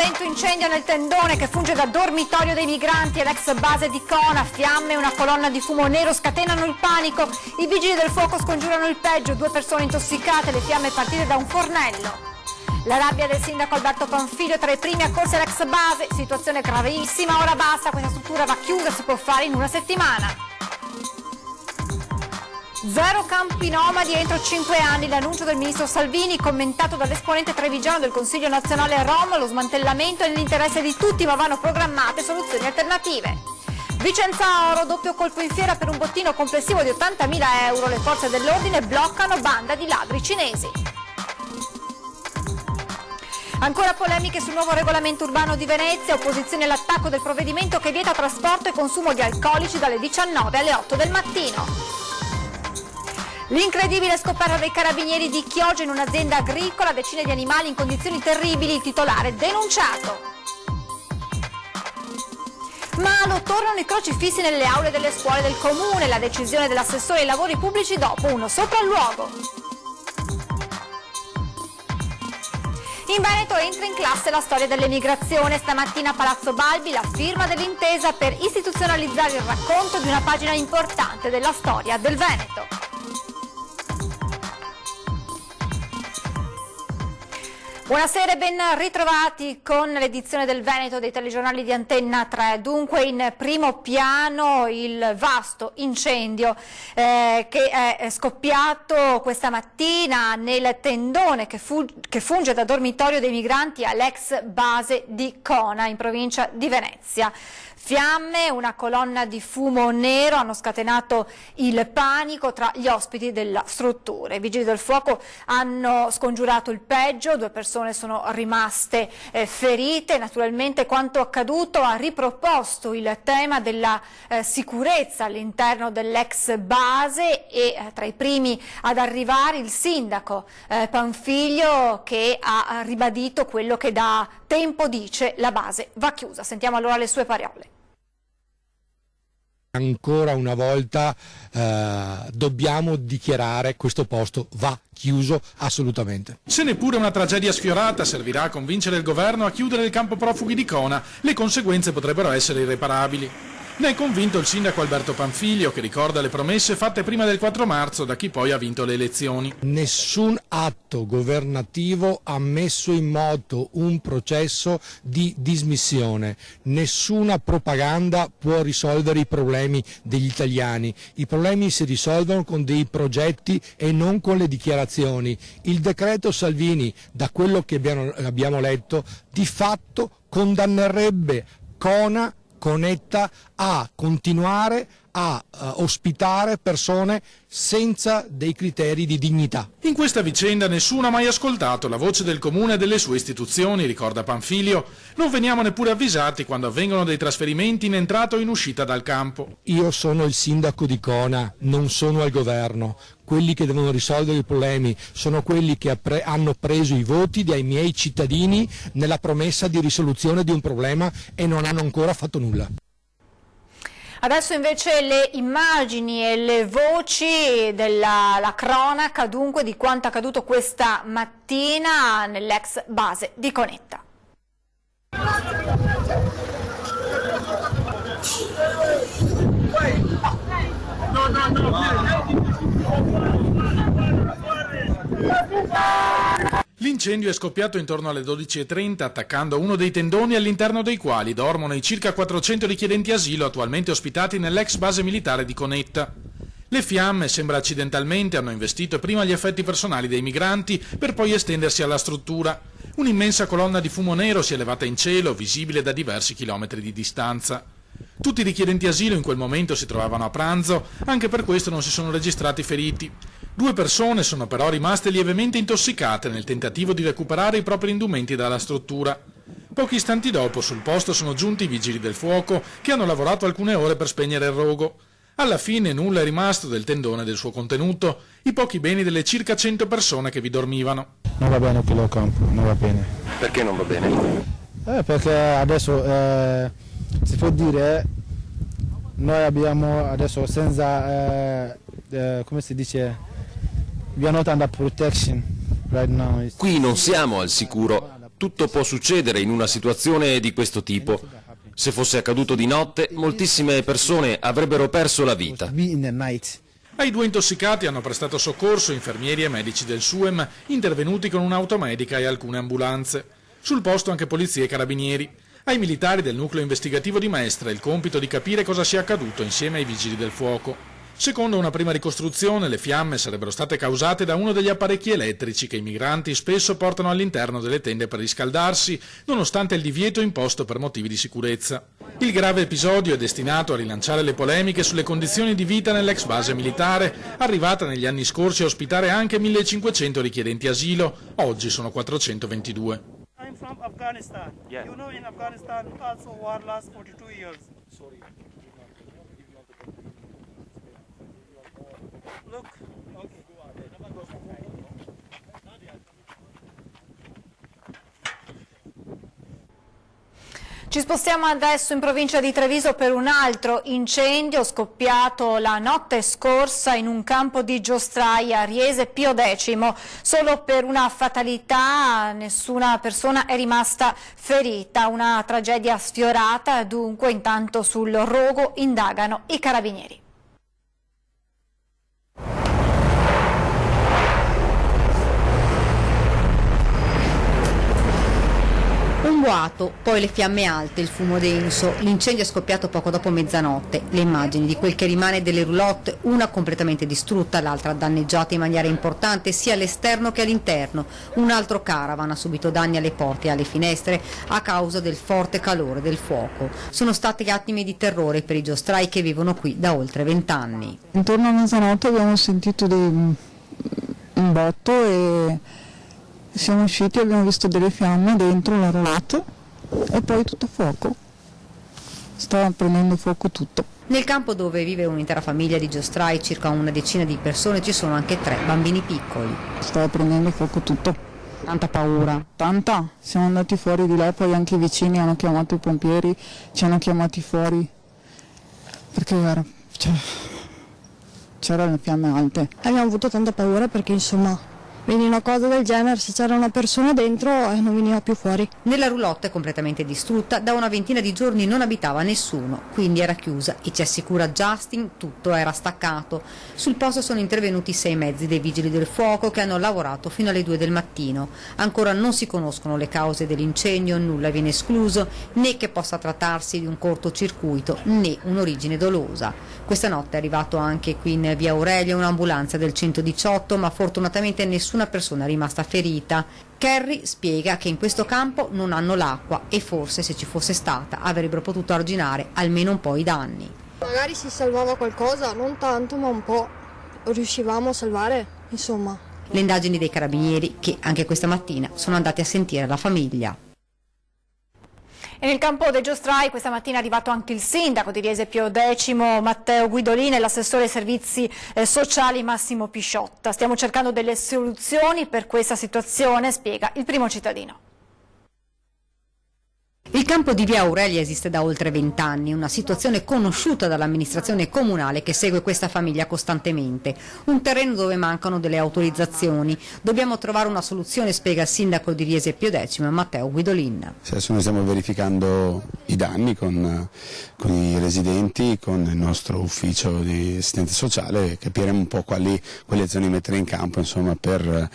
Violento incendio nel tendone che funge da dormitorio dei migranti e l'ex base di Cona. Fiamme e una colonna di fumo nero scatenano il panico. I vigili del fuoco scongiurano il peggio. 2 persone intossicate, le fiamme partite da un fornello. La rabbia del sindaco Alberto Panfilio tra i primi accorsi all'ex base. Situazione gravissima, ora basta, questa struttura va chiusa, si può fare in una settimana. 0 campi nomadi entro 5 anni, l'annuncio del ministro Salvini, commentato dall'esponente trevigiano del Consiglio nazionale Rom. Lo smantellamento è nell'interesse di tutti, ma vanno programmate soluzioni alternative. Vicenza Oro, doppio colpo in fiera per un bottino complessivo di 80.000 euro. Le forze dell'ordine bloccano banda di ladri cinesi. Ancora polemiche sul nuovo regolamento urbano di Venezia, opposizione all'attacco del provvedimento che vieta trasporto e consumo di alcolici dalle 19 alle 8 del mattino. L'incredibile scoperta dei carabinieri di Chioggia in un'azienda agricola, decine di animali in condizioni terribili, il titolare denunciato. Malo, tornano i crocifissi nelle aule delle scuole del comune, la decisione dell'assessore ai lavori pubblici dopo uno sopralluogo. In Veneto entra in classe la storia dell'emigrazione. Stamattina a Palazzo Balbi la firma dell'intesa per istituzionalizzare il racconto di una pagina importante della storia del Veneto. Buonasera e ben ritrovati con l'edizione del Veneto dei telegiornali di Antenna 3. Dunque in primo piano il vasto incendio che è scoppiato questa mattina nel tendone che funge da dormitorio dei migranti all'ex base di Cona in provincia di Venezia. Fiamme, una colonna di fumo nero hanno scatenato il panico tra gli ospiti della struttura. I vigili del fuoco hanno scongiurato il peggio, 2 persone sono rimaste ferite. Naturalmente quanto accaduto ha riproposto il tema della sicurezza all'interno dell'ex base e tra i primi ad arrivare il sindaco Panfilio, che ha ribadito quello che da tempo dice: la base va chiusa. Sentiamo allora le sue parole. Ancora una volta dobbiamo dichiarare: questo posto va chiuso assolutamente. Se neppure una tragedia sfiorata servirà a convincere il governo a chiudere il campo profughi di Cona, le conseguenze potrebbero essere irreparabili. Ne è convinto il sindaco Alberto Panfilio, che ricorda le promesse fatte prima del 4 marzo da chi poi ha vinto le elezioni. Nessun atto governativo ha messo in moto un processo di dismissione, nessuna propaganda può risolvere i problemi degli italiani. I problemi si risolvono con dei progetti e non con le dichiarazioni. Il decreto Salvini, da quello che abbiamo letto, di fatto condannerebbe Cona, Conetta a continuare a ospitare persone senza dei criteri di dignità. In questa vicenda nessuno ha mai ascoltato la voce del comune e delle sue istituzioni, ricorda Panfilio. Non veniamo neppure avvisati quando avvengono dei trasferimenti in entrata o in uscita dal campo. Io sono il sindaco di Cona, non sono al governo. Quelli che devono risolvere i problemi sono quelli che hanno preso i voti dai miei cittadini nella promessa di risoluzione di un problema e non hanno ancora fatto nulla. Adesso invece le immagini e le voci della cronaca, dunque, di quanto accaduto questa mattina nell'ex base di Conetta. L'incendio è scoppiato intorno alle 12:30 attaccando uno dei tendoni all'interno dei quali dormono i circa 400 richiedenti asilo attualmente ospitati nell'ex base militare di Conetta. Le fiamme, sembra accidentalmente, hanno investito prima gli effetti personali dei migranti per poi estendersi alla struttura. Un'immensa colonna di fumo nero si è elevata in cielo, visibile da diversi chilometri di distanza. Tutti i richiedenti asilo in quel momento si trovavano a pranzo, anche per questo non si sono registrati feriti. 2 persone sono però rimaste lievemente intossicate nel tentativo di recuperare i propri indumenti dalla struttura. Pochi istanti dopo sul posto sono giunti i vigili del fuoco che hanno lavorato alcune ore per spegnere il rogo. Alla fine nulla è rimasto del tendone e del suo contenuto, i pochi beni delle circa 100 persone che vi dormivano. Non va bene quello campo, non va bene. Perché non va bene? Perché adesso si può dire noi abbiamo adesso senza come si dice, we are not under protection right now. Qui non siamo al sicuro. Tutto può succedere in una situazione di questo tipo. Se fosse accaduto di notte, moltissime persone avrebbero perso la vita. Ai 2 intossicati hanno prestato soccorso infermieri e medici del SUEM, intervenuti con un'auto medica e alcune ambulanze. Sul posto anche polizie e carabinieri. Ai militari del nucleo investigativo di Mestre il compito di capire cosa sia accaduto insieme ai vigili del fuoco. Secondo una prima ricostruzione, le fiamme sarebbero state causate da uno degli apparecchi elettrici che i migranti spesso portano all'interno delle tende per riscaldarsi, nonostante il divieto imposto per motivi di sicurezza. Il grave episodio è destinato a rilanciare le polemiche sulle condizioni di vita nell'ex base militare, arrivata negli anni scorsi a ospitare anche 1500 richiedenti asilo, oggi sono 422. I'm from Afghanistan. Yeah. You know, in Afghanistan also war lasts 42 years. Sorry. Look. Okay. Ci spostiamo adesso in provincia di Treviso per un altro incendio scoppiato la notte scorsa in un campo di giostraia a Riese Pio X. Solo per una fatalità nessuna persona è rimasta ferita, una tragedia sfiorata, dunque intanto sul rogo indagano i carabinieri. Un boato, poi le fiamme alte, il fumo denso. L'incendio è scoppiato poco dopo mezzanotte. Le immagini di quel che rimane delle roulotte, una completamente distrutta, l'altra danneggiata in maniera importante sia all'esterno che all'interno. Un altro caravan ha subito danni alle porte e alle finestre a causa del forte calore del fuoco. Sono stati attimi di terrore per i giostrai che vivono qui da oltre 20 anni. Intorno a mezzanotte abbiamo sentito un botto e siamo usciti, abbiamo visto delle fiamme dentro la roulotte e poi tutto fuoco. Stava prendendo fuoco tutto. Nel campo dove vive un'intera famiglia di giostrai, circa una decina di persone, ci sono anche 3 bambini piccoli. Stava prendendo fuoco tutto. Tanta paura, tanta. Siamo andati fuori di là, poi anche i vicini hanno chiamato i pompieri, ci hanno chiamati fuori perché c'erano le fiamme alte. Abbiamo avuto tanta paura perché insomma vedi una cosa del genere, se c'era una persona dentro non veniva più fuori. Nella roulotte completamente distrutta da una ventina di giorni non abitava nessuno, quindi era chiusa e ci assicura Justin tutto era staccato. Sul posto sono intervenuti 6 mezzi dei vigili del fuoco che hanno lavorato fino alle 2 del mattino. Ancora non si conoscono le cause dell'incendio, nulla viene escluso, né che possa trattarsi di un cortocircuito né un'origine dolosa. Questa notte è arrivato anche qui in via Aurelia un'ambulanza del 118, ma fortunatamente nessuna persona è rimasta ferita. Kerry spiega che in questo campo non hanno l'acqua e forse se ci fosse stata avrebbero potuto arginare almeno un po' i danni. Magari si salvava qualcosa, non tanto ma un po', riuscivamo a salvare, insomma. Le indagini dei carabinieri che anche questa mattina sono andati a sentire la famiglia. E nel campo dei giostrai questa mattina è arrivato anche il sindaco di Riese Pio X, Matteo Guidolin, e l'assessore ai servizi sociali Massimo Pisciotta. Stiamo cercando delle soluzioni per questa situazione, spiega il primo cittadino. Il campo di via Aurelia esiste da oltre 20 anni, una situazione conosciuta dall'amministrazione comunale che segue questa famiglia costantemente. Un terreno dove mancano delle autorizzazioni. Dobbiamo trovare una soluzione, spiega il sindaco di Riese Pio X, Matteo Guidolin. Adesso noi stiamo verificando i danni con i residenti, con il nostro ufficio di assistente sociale, capiremo un po' quali azioni mettere in campo, insomma, per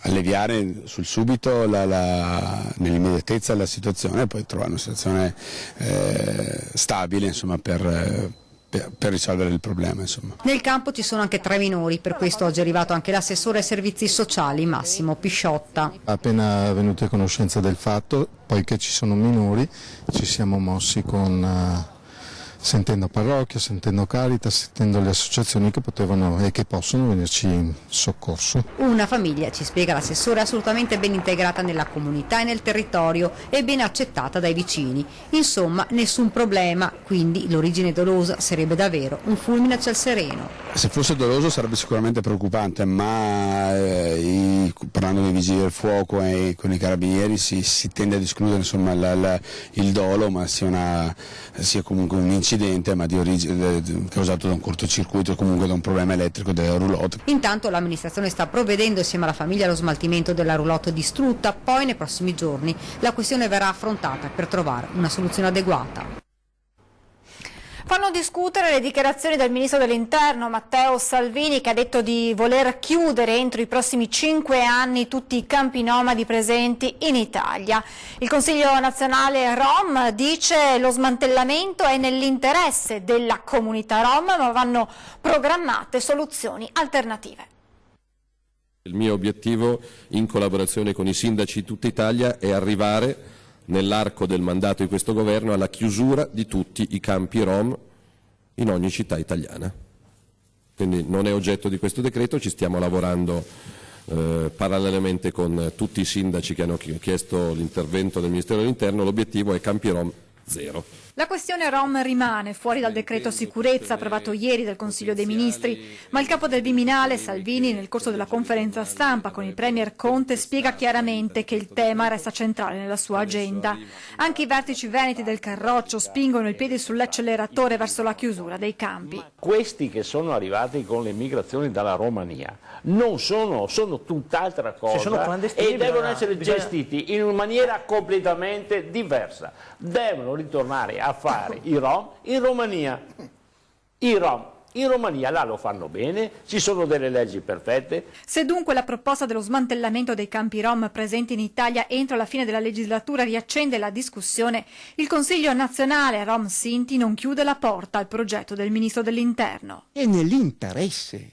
alleviare sul subito nell'immediatezza la situazione e poi trovare una situazione stabile, insomma, per risolvere il problema, insomma. Nel campo ci sono anche 3 minori, per questo oggi è arrivato anche l'assessore ai servizi sociali Massimo Pisciotta. Appena venuti a conoscenza del fatto, poiché ci sono minori, ci siamo mossi sentendo parrocchia, sentendo Caritas, sentendo le associazioni che potevano e che possono venirci in soccorso. Una famiglia, ci spiega l'assessore, assolutamente ben integrata nella comunità e nel territorio e ben accettata dai vicini. Insomma, nessun problema, quindi l'origine dolosa sarebbe davvero un fulmine a ciel sereno. Se fosse doloso sarebbe sicuramente preoccupante, ma parlando dei vigili del fuoco e con i carabinieri si tende ad escludere, insomma, il dolo, ma sia comunque un incidente incidente ma causato da un cortocircuito o comunque da un problema elettrico della roulotte. Intanto l'amministrazione sta provvedendo insieme alla famiglia allo smaltimento della roulotte distrutta, poi nei prossimi giorni la questione verrà affrontata per trovare una soluzione adeguata. Fanno discutere le dichiarazioni del ministro dell'Interno Matteo Salvini, che ha detto di voler chiudere entro i prossimi 5 anni tutti i campi nomadi presenti in Italia. Il Consiglio nazionale Rom dice lo smantellamento è nell'interesse della comunità Rom, ma vanno programmate soluzioni alternative. Il mio obiettivo, in collaborazione con i sindaci di tutta Italia, è arrivare nell'arco del mandato di questo governo alla chiusura di tutti i campi Rom in ogni città italiana. Quindi non è oggetto di questo decreto, ci stiamo lavorando parallelamente con tutti i sindaci che hanno chiesto l'intervento del Ministero dell'Interno. L'obiettivo è campi Rom zero. La questione Rom rimane fuori dal decreto sicurezza approvato ieri dal Consiglio dei Ministri, ma il capo del Viminale, Salvini, nel corso della conferenza stampa con il Premier Conte, spiega chiaramente che il tema resta centrale nella sua agenda. Anche i vertici veneti del Carroccio spingono il piede sull'acceleratore verso la chiusura dei campi. Questi che sono arrivati con le migrazioni dalla Romania non sono tutt'altra cosa e devono essere gestiti in una maniera completamente diversa. Devono ritornare a fare i Rom in Romania. I Rom in Romania là lo fanno bene, ci sono delle leggi perfette. Se dunque la proposta dello smantellamento dei campi Rom presenti in Italia entro la fine della legislatura riaccende la discussione, il Consiglio nazionale Rom Sinti non chiude la porta al progetto del Ministro dell'Interno. È nell'interesse,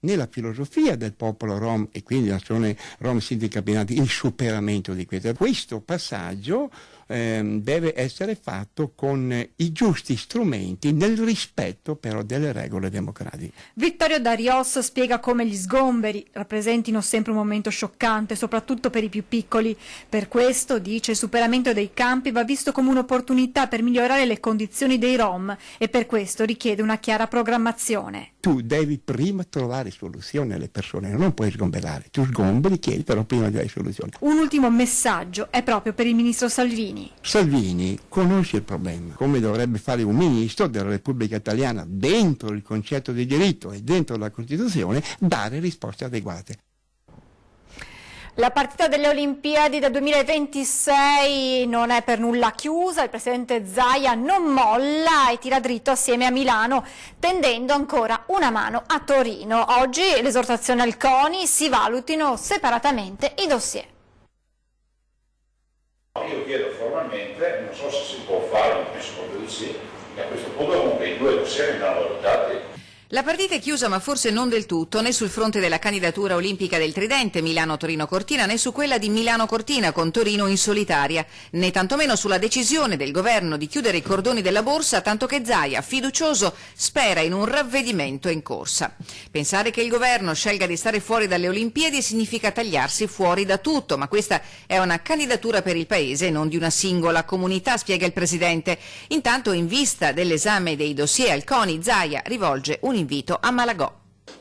nella filosofia del popolo Rom e quindi l'azione Rom Sinti Cabinati, il superamento di questo passaggio deve essere fatto con i giusti strumenti nel rispetto però delle regole democratiche. Vittorio Darios spiega come gli sgomberi rappresentino sempre un momento scioccante, soprattutto per i più piccoli. Per questo, dice, il superamento dei campi va visto come un'opportunità per migliorare le condizioni dei Rom e per questo richiede una chiara programmazione. Tu devi prima trovare soluzioni alle persone, non puoi sgomberare, tu sgomberi, chiedi però prima di avere soluzioni. Un ultimo messaggio è proprio per il ministro Salvini. Salvini conosce il problema, come dovrebbe fare un ministro della Repubblica Italiana dentro il concetto di diritto e dentro la Costituzione, dare risposte adeguate. La partita delle Olimpiadi del 2026 non è per nulla chiusa, il presidente Zaia non molla e tira dritto assieme a Milano, tendendo ancora una mano a Torino. Oggi l'esortazione al CONI: si valutino separatamente i dossier. Io chiedo formalmente, non so se si può fare, ma penso proprio di sì, che a questo punto comunque i due dossier vengano valutati. La partita è chiusa ma forse non del tutto, né sul fronte della candidatura olimpica del tridente Milano-Torino-Cortina, né su quella di Milano-Cortina con Torino in solitaria, né tantomeno sulla decisione del governo di chiudere i cordoni della borsa, tanto che Zaia, fiducioso, spera in un ravvedimento in corsa. Pensare che il governo scelga di stare fuori dalle Olimpiadi significa tagliarsi fuori da tutto, ma questa è una candidatura per il Paese e non di una singola comunità, spiega il Presidente. Intanto, in vista dell'esame dei dossier al CONI, Zaia rivolge un invito a Malagò.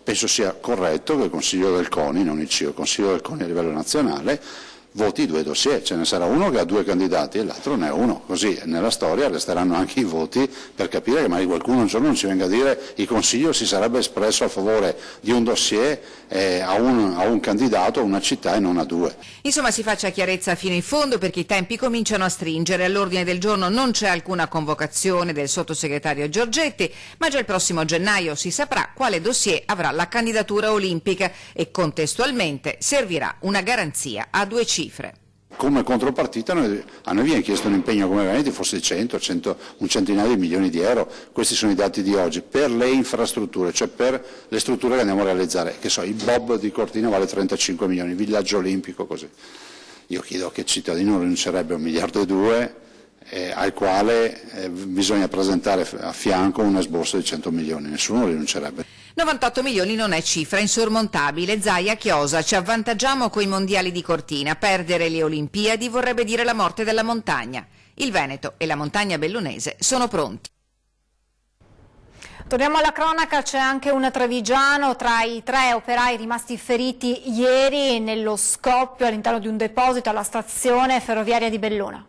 Penso sia corretto che il Consiglio del CONI, non il CIO, il Consiglio del CONI a livello nazionale, voti i due dossier, ce ne sarà uno che ha due candidati e l'altro ne ha uno, così nella storia resteranno anche i voti per capire che magari qualcuno un giorno non ci venga a dire il Consiglio si sarebbe espresso a favore di un dossier a un candidato, a una città e non a due. Insomma, si faccia chiarezza fino in fondo perché i tempi cominciano a stringere. All'ordine del giorno non c'è alcuna convocazione del sottosegretario Giorgetti, ma già il prossimo gennaio si saprà quale dossier avrà la candidatura olimpica e contestualmente servirà una garanzia a due cifre. Come contropartita a noi viene chiesto un impegno come Veneti, forse 100, un centinaio di milioni di euro, questi sono i dati di oggi, per le infrastrutture, cioè per le strutture che andiamo a realizzare, che so, il Bob di Cortina vale 35 milioni, il villaggio olimpico così. Io chiedo che il cittadino rinuncerebbe a 1,2 miliardi al quale bisogna presentare a fianco un esborso di 100 milioni, nessuno rinuncerebbe. 98 milioni non è cifra insormontabile. Zaia chiosa: ci avvantaggiamo coi mondiali di Cortina, perdere le Olimpiadi vorrebbe dire la morte della montagna. Il Veneto e la montagna bellunese sono pronti. Torniamo alla cronaca, c'è anche un trevigiano tra i 3 operai rimasti feriti ieri nello scoppio all'interno di un deposito alla stazione ferroviaria di Belluna.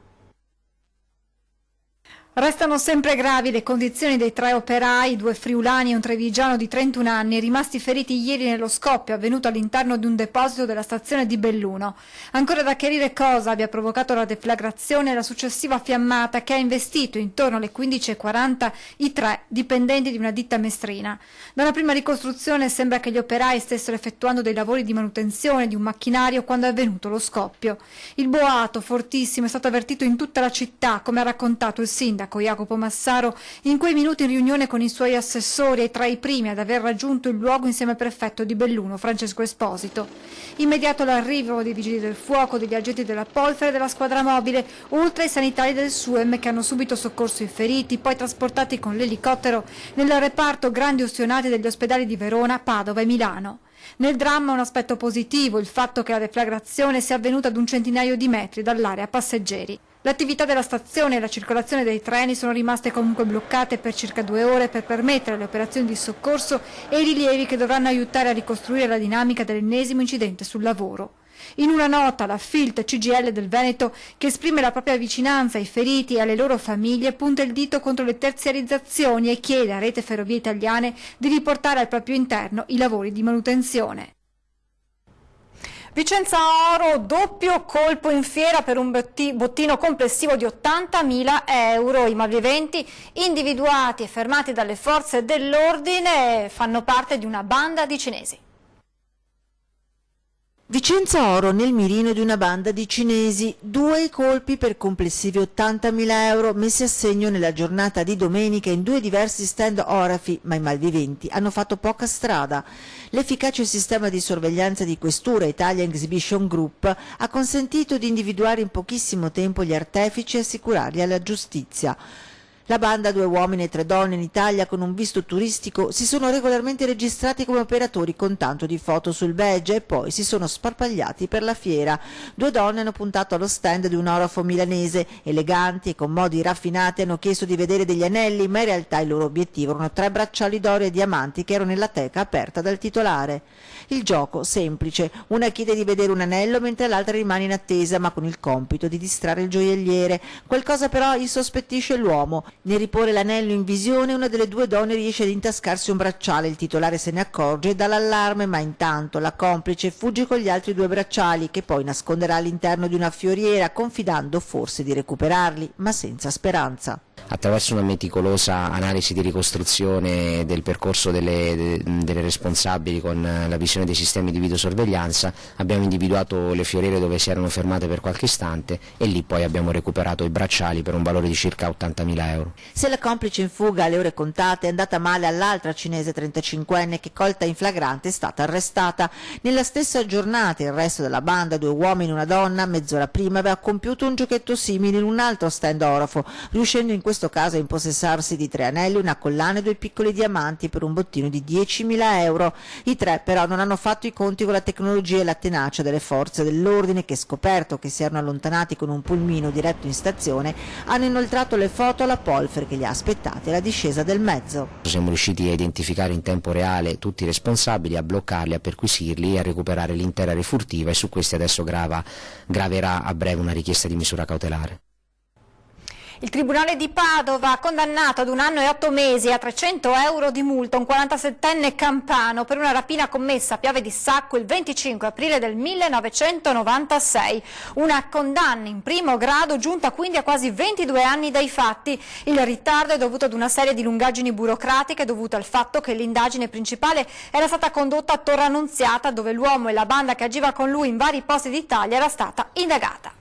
Restano sempre gravi le condizioni dei 3 operai, 2 friulani e un trevigiano di 31 anni, rimasti feriti ieri nello scoppio avvenuto all'interno di un deposito della stazione di Belluno. Ancora da chiarire cosa abbia provocato la deflagrazione e la successiva fiammata che ha investito intorno alle 15:40 i 3 dipendenti di una ditta mestrina. Da una prima ricostruzione sembra che gli operai stessero effettuando dei lavori di manutenzione di un macchinario quando è avvenuto lo scoppio. Il boato fortissimo è stato avvertito in tutta la città, come ha raccontato il sindaco Jacopo Massaro in quei minuti in riunione con i suoi assessori e tra i primi ad aver raggiunto il luogo insieme al prefetto di Belluno Francesco Esposito. Immediato l'arrivo dei vigili del fuoco, degli agenti della Polfer e della squadra mobile, oltre ai sanitari del SUEM che hanno subito soccorso i feriti, poi trasportati con l'elicottero nel reparto grandi ustionati degli ospedali di Verona, Padova e Milano. Nel dramma un aspetto positivo, il fatto che la deflagrazione sia avvenuta ad un centinaio di metri dall'area passeggeri. L'attività della stazione e la circolazione dei treni sono rimaste comunque bloccate per circa 2 ore per permettere le operazioni di soccorso e i rilievi che dovranno aiutare a ricostruire la dinamica dell'ennesimo incidente sul lavoro. In una nota la FILT CGIL del Veneto, che esprime la propria vicinanza ai feriti e alle loro famiglie, punta il dito contro le terziarizzazioni e chiede a Rete Ferrovie Italiane di riportare al proprio interno i lavori di manutenzione. Vicenza Oro, doppio colpo in fiera per un bottino complessivo di 80.000 euro. I malviventi, individuati e fermati dalle forze dell'ordine, fanno parte di una banda di cinesi. Vicenza Oro nel mirino di una banda di cinesi, 2 colpi per complessivi 80.000 euro messi a segno nella giornata di domenica in 2 diversi stand orafi, ma i malviventi hanno fatto poca strada. L'efficace sistema di sorveglianza di questura Italia Exhibition Group ha consentito di individuare in pochissimo tempo gli artefici e assicurarli alla giustizia. La banda, 2 uomini e 3 donne in Italia con un visto turistico, si sono regolarmente registrati come operatori con tanto di foto sul badge e poi si sono sparpagliati per la fiera. 2 donne hanno puntato allo stand di un orafo milanese. Eleganti e con modi raffinati hanno chiesto di vedere degli anelli, ma in realtà il loro obiettivo erano 3 bracciali d'oro e diamanti che erano nella teca aperta dal titolare. Il gioco semplice, una chiede di vedere un anello mentre l'altra rimane in attesa, ma con il compito di distrarre il gioielliere. Qualcosa però insospettisce l'uomo. Nel riporre l'anello in visione, una delle 2 donne riesce ad intascarsi un bracciale, il titolare se ne accorge e dà l'allarme, ma intanto la complice fugge con gli altri 2 bracciali che poi nasconderà all'interno di una fioriera, confidando forse di recuperarli, ma senza speranza. Attraverso una meticolosa analisi di ricostruzione del percorso delle responsabili con la visione dei sistemi di videosorveglianza abbiamo individuato le fioriere dove si erano fermate per qualche istante e lì poi abbiamo recuperato i bracciali per un valore di circa 80.000 euro. Se la complice in fuga alle ore contate è andata male all'altra cinese 35enne che, colta in flagrante, è stata arrestata. Nella stessa giornata il resto della banda, 2 uomini e una donna, mezz'ora prima aveva compiuto un giochetto simile in un altro stand orafo, riuscendo in questo caso a impossessarsi di 3 anelli, una collana e 2 piccoli diamanti per un bottino di 10.000 euro. I 3 però non hanno fatto i conti con la tecnologia e la tenacia delle forze dell'ordine che, scoperto che si erano allontanati con un pulmino diretto in stazione, hanno inoltrato le foto alla Polfer che li ha aspettati alla discesa del mezzo. Siamo riusciti a identificare in tempo reale tutti i responsabili, a bloccarli, a perquisirli e a recuperare l'intera refurtiva, e su questi adesso graverà a breve una richiesta di misura cautelare. Il Tribunale di Padova ha condannato ad 1 anno e 8 mesi a 300 euro di multa un 47enne campano per una rapina commessa a Piave di Sacco il 25 aprile del 1996. Una condanna in primo grado giunta quindi a quasi 22 anni dai fatti. Il ritardo è dovuto ad una serie di lungaggini burocratiche dovuta al fatto che l'indagine principale era stata condotta a Torre Annunziata, dove l'uomo e la banda che agiva con lui in vari posti d'Italia era stata indagata.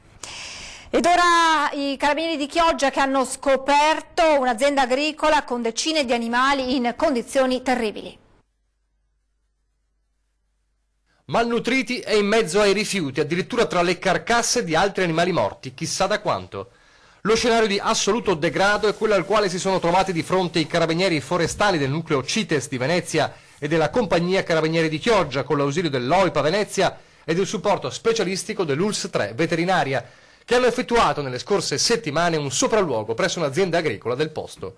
Ed ora i carabinieri di Chioggia che hanno scoperto un'azienda agricola con decine di animali in condizioni terribili. Malnutriti e in mezzo ai rifiuti, addirittura tra le carcasse di altri animali morti, chissà da quanto. Lo scenario di assoluto degrado è quello al quale si sono trovati di fronte i carabinieri forestali del nucleo CITES di Venezia e della compagnia Carabinieri di Chioggia, con l'ausilio dell'OIPA Venezia e del supporto specialistico dell'ULS 3 Veterinaria, che hanno effettuato nelle scorse settimane un sopralluogo presso un'azienda agricola del posto.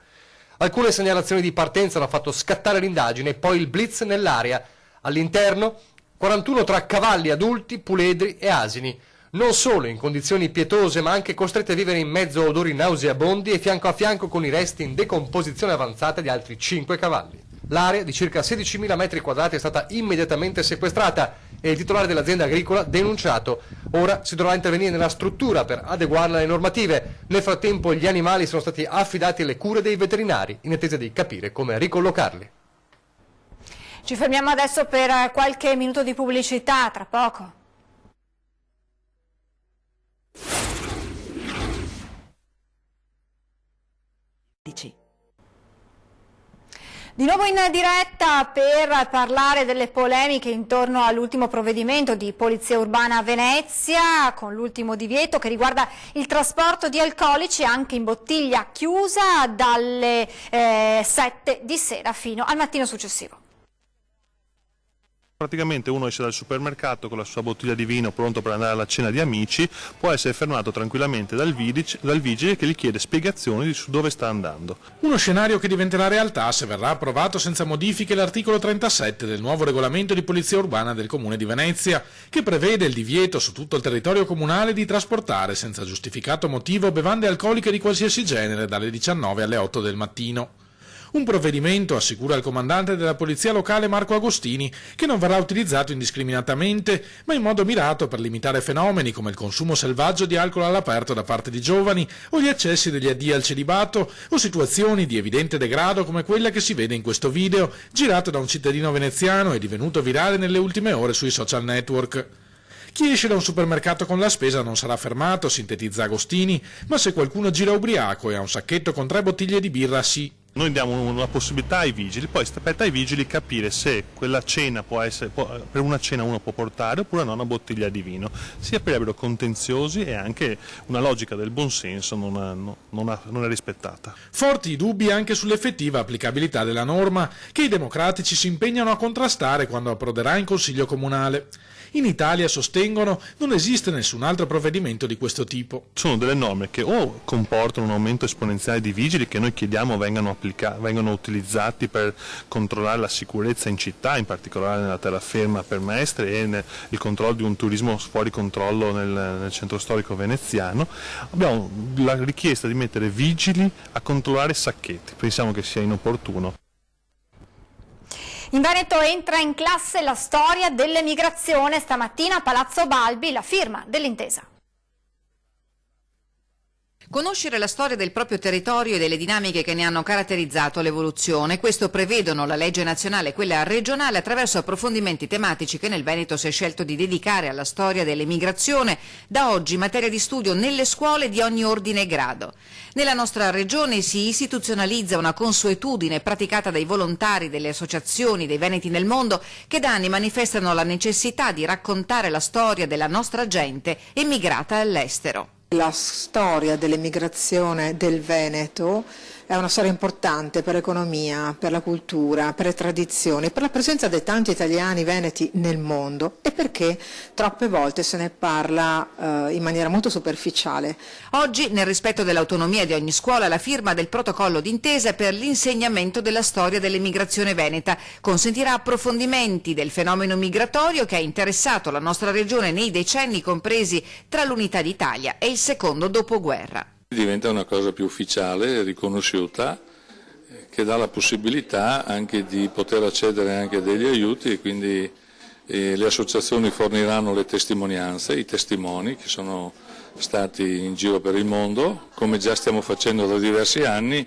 Alcune segnalazioni di partenza hanno fatto scattare l'indagine e poi il blitz nell'area. All'interno 41 tra cavalli adulti, puledri e asini. non solo in condizioni pietose ma anche costrette a vivere in mezzo a odori nauseabondi e fianco a fianco con i resti in decomposizione avanzata di altri 5 cavalli. L'area di circa 16.000 metri quadrati è stata immediatamente sequestrata e il titolare dell'azienda agricola denunciato. Ora si dovrà intervenire nella struttura per adeguarla alle normative. Nel frattempo gli animali sono stati affidati alle cure dei veterinari in attesa di capire come ricollocarli. Ci fermiamo adesso per qualche minuto di pubblicità, tra poco. Di nuovo in diretta per parlare delle polemiche intorno all'ultimo provvedimento di Polizia Urbana a Venezia, con l'ultimo divieto che riguarda il trasporto di alcolici anche in bottiglia chiusa dalle 7 di sera fino al mattino successivo. Praticamente uno esce dal supermercato con la sua bottiglia di vino pronto per andare alla cena di amici, può essere fermato tranquillamente dal vigile che gli chiede spiegazioni su dove sta andando. Uno scenario che diventerà realtà se verrà approvato senza modifiche l'articolo 37 del nuovo regolamento di polizia urbana del Comune di Venezia, che prevede il divieto su tutto il territorio comunale di trasportare senza giustificato motivo bevande alcoliche di qualsiasi genere dalle 19 alle 8 del mattino. Un provvedimento, assicura il comandante della polizia locale Marco Agostini, che non verrà utilizzato indiscriminatamente, ma in modo mirato per limitare fenomeni come il consumo selvaggio di alcol all'aperto da parte di giovani o gli eccessi degli addii al celibato o situazioni di evidente degrado come quella che si vede in questo video, girato da un cittadino veneziano e divenuto virale nelle ultime ore sui social network. Chi esce da un supermercato con la spesa non sarà fermato, sintetizza Agostini, ma se qualcuno gira ubriaco e ha un sacchetto con 3 bottiglie di birra sì. Noi diamo una possibilità ai vigili, poi spetta ai vigili capire se quella cena può essere, per una cena uno può portare oppure no una bottiglia di vino. Si aprirebbero contenziosi e anche una logica del buonsenso non è rispettata. Forti dubbi anche sull'effettiva applicabilità della norma, che i democratici si impegnano a contrastare quando approderà in Consiglio Comunale. In Italia, sostengono, non esiste nessun altro provvedimento di questo tipo. Sono delle norme che o comportano un aumento esponenziale di vigili che noi chiediamo vengano utilizzati per controllare la sicurezza in città, in particolare nella terraferma per Mestre e il controllo di un turismo fuori controllo nel centro storico veneziano. Abbiamo la richiesta di mettere vigili a controllare sacchetti, pensiamo che sia inopportuno. In Veneto entra in classe la storia dell'emigrazione, stamattina a Palazzo Balbi la firma dell'intesa. Conoscere la storia del proprio territorio e delle dinamiche che ne hanno caratterizzato l'evoluzione, questo prevedono la legge nazionale e quella regionale attraverso approfondimenti tematici che nel Veneto si è scelto di dedicare alla storia dell'emigrazione, da oggi materia di studio nelle scuole di ogni ordine e grado. Nella nostra regione si istituzionalizza una consuetudine praticata dai volontari delle associazioni dei Veneti nel mondo che da anni manifestano la necessità di raccontare la storia della nostra gente emigrata all'estero. La storia dell'emigrazione del Veneto è una storia importante per l'economia, per la cultura, per le tradizioni, per la presenza di tanti italiani veneti nel mondo e perché troppe volte se ne parla in maniera molto superficiale. Oggi, nel rispetto dell'autonomia di ogni scuola, la firma del protocollo d'intesa per l'insegnamento della storia dell'emigrazione veneta consentirà approfondimenti del fenomeno migratorio che ha interessato la nostra regione nei decenni compresi tra l'unità d'Italia e il secondo dopoguerra. Diventa una cosa più ufficiale, riconosciuta, che dà la possibilità anche di poter accedere anche a degli aiuti e quindi le associazioni forniranno le testimonianze, i testimoni che sono stati in giro per il mondo, come già stiamo facendo da diversi anni,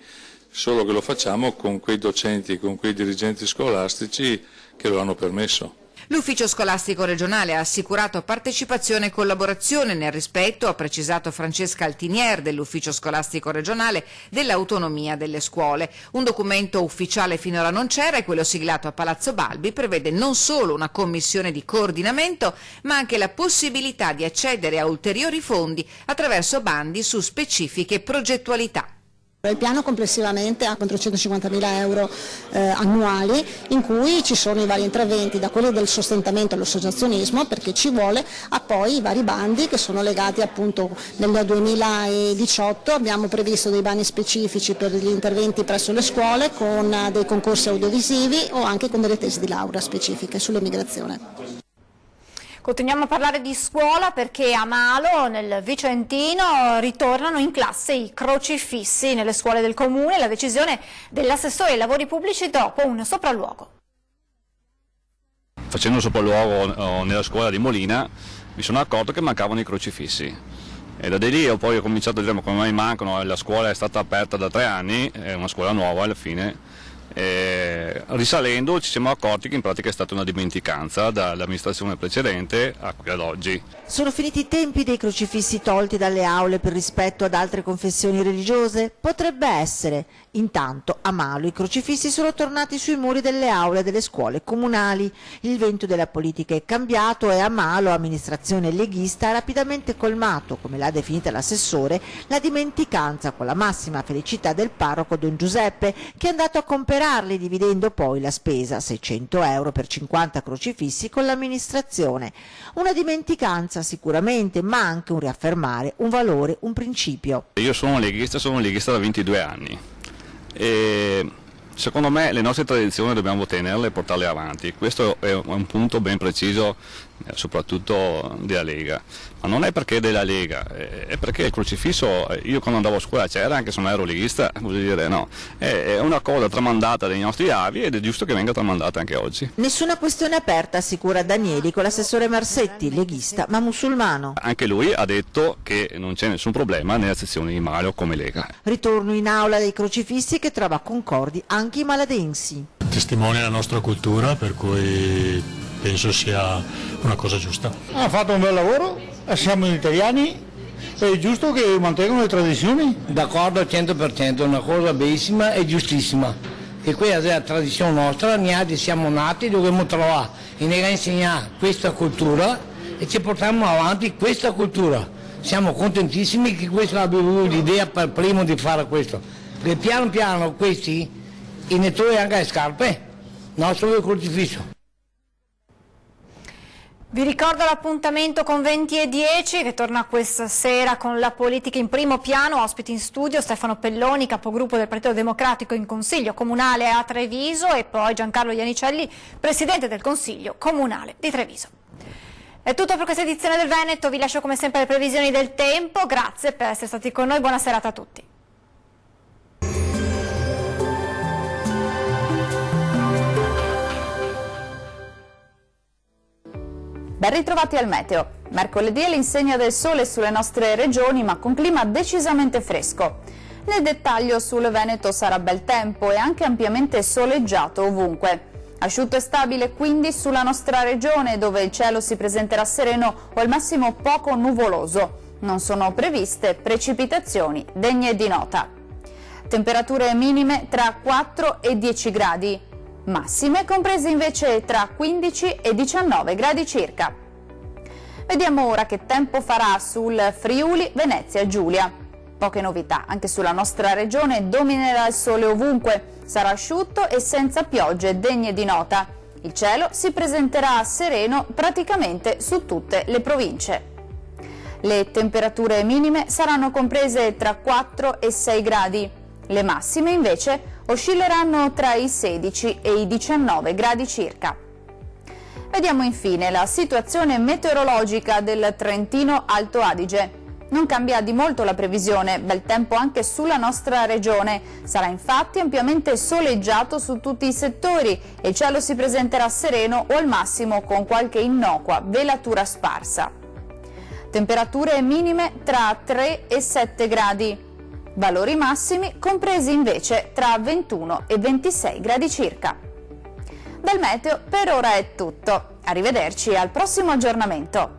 solo che lo facciamo con quei docenti e con quei dirigenti scolastici che lo hanno permesso. L'ufficio scolastico regionale ha assicurato partecipazione e collaborazione nel rispetto, ha precisato Francesca Altinier dell'ufficio scolastico regionale, dell'autonomia delle scuole. Un documento ufficiale finora non c'era e quello siglato a Palazzo Balbi prevede non solo una commissione di coordinamento ma anche la possibilità di accedere a ulteriori fondi attraverso bandi su specifiche progettualità. Il piano complessivamente ha 450.000 euro annuali in cui ci sono i vari interventi, da quello del sostentamento all'associazionismo, perché ci vuole, a poi i vari bandi che sono legati appunto nel 2018 abbiamo previsto dei bandi specifici per gli interventi presso le scuole con dei concorsi audiovisivi o anche con delle tesi di laurea specifiche sull'emigrazione. Continuiamo a parlare di scuola perché a Malo, nel Vicentino, ritornano in classe i crocifissi nelle scuole del comune, la decisione dell'assessore ai lavori pubblici dopo un sopralluogo. Facendo un sopralluogo nella scuola di Molina mi sono accorto che mancavano i crocifissi e da lì poi ho cominciato a dire ma come mai mancano, la scuola è stata aperta da 3 anni, è una scuola nuova alla fine. Risalendo ci siamo accorti che in pratica è stata una dimenticanza dall'amministrazione precedente a qui ad oggi. Sono finiti i tempi dei crocifissi tolti dalle aule per rispetto ad altre confessioni religiose? Potrebbe essere. Intanto a Malo i crocifissi sono tornati sui muri delle aule delle scuole comunali. Il vento della politica è cambiato e a Malo, amministrazione leghista, ha rapidamente colmato, come l'ha definita l'assessore, la dimenticanza con la massima felicità del parroco Don Giuseppe, che è andato a comperarli dividendo poi la spesa, 600 euro per 50 crocifissi, con l'amministrazione. Una dimenticanza sicuramente, ma anche un riaffermare un valore, un principio. Io sono leghista da 22 anni e secondo me le nostre tradizioni dobbiamo tenerle e portarle avanti. Questo è un punto ben preciso, soprattutto della Lega. Ma non è perché della Lega, è perché il crocifisso, io quando andavo a scuola c'era, anche se non ero leghista, voglio dire no, è una cosa tramandata dai nostri avi ed è giusto che venga tramandata anche oggi. Nessuna questione aperta, assicura Danieli con l'assessore Marsetti, leghista ma musulmano. Anche lui ha detto che non c'è nessun problema nella sezione di Malo come Lega. Ritorno in aula dei crocifissi che trova concordi anche i maladensi. Testimonia la nostra cultura, per cui penso sia una cosa giusta. Ha fatto un bel lavoro, siamo italiani, è giusto che mantengano le tradizioni. D'accordo al 100%, è una cosa bellissima e giustissima. E quella della tradizione nostra, noi siamo nati, dobbiamo trovare e insegnare questa cultura e ci portiamo avanti questa cultura. Siamo contentissimi che questo abbia avuto l'idea per primo di fare questo. Perché piano piano questi, i nettori anche le scarpe, no, solo il crocifisso. Vi ricordo l'appuntamento con 20:10 che torna questa sera con la politica in primo piano, ospiti in studio Stefano Pelloni, capogruppo del Partito Democratico in Consiglio Comunale a Treviso e poi Giancarlo Iannicelli, Presidente del Consiglio Comunale di Treviso. È tutto per questa edizione del Veneto, vi lascio come sempre le previsioni del tempo, grazie per essere stati con noi, buona serata a tutti. Ben ritrovati al meteo. Mercoledì è l'insegna del sole sulle nostre regioni, ma con clima decisamente fresco. Nel dettaglio sul Veneto sarà bel tempo e anche ampiamente soleggiato ovunque. Asciutto e stabile quindi sulla nostra regione, dove il cielo si presenterà sereno o al massimo poco nuvoloso. Non sono previste precipitazioni degne di nota. Temperature minime tra 4 e 10 gradi. Massime comprese invece tra 15 e 19 gradi circa. Vediamo ora che tempo farà sul Friuli, Venezia e Giulia. Poche novità, anche sulla nostra regione dominerà il sole ovunque, sarà asciutto e senza piogge degne di nota. Il cielo si presenterà sereno praticamente su tutte le province. Le temperature minime saranno comprese tra 4 e 6 gradi. Le massime invece oscilleranno tra i 16 e i 19 gradi circa. Vediamo infine la situazione meteorologica del Trentino Alto Adige. Non cambia di molto la previsione, bel tempo anche sulla nostra regione. Sarà infatti ampiamente soleggiato su tutti i settori e il cielo si presenterà sereno o al massimo con qualche innocua velatura sparsa. Temperature minime tra 3 e 7 gradi. Valori massimi compresi invece tra 21 e 26 gradi circa. Dal meteo per ora è tutto. Arrivederci al prossimo aggiornamento.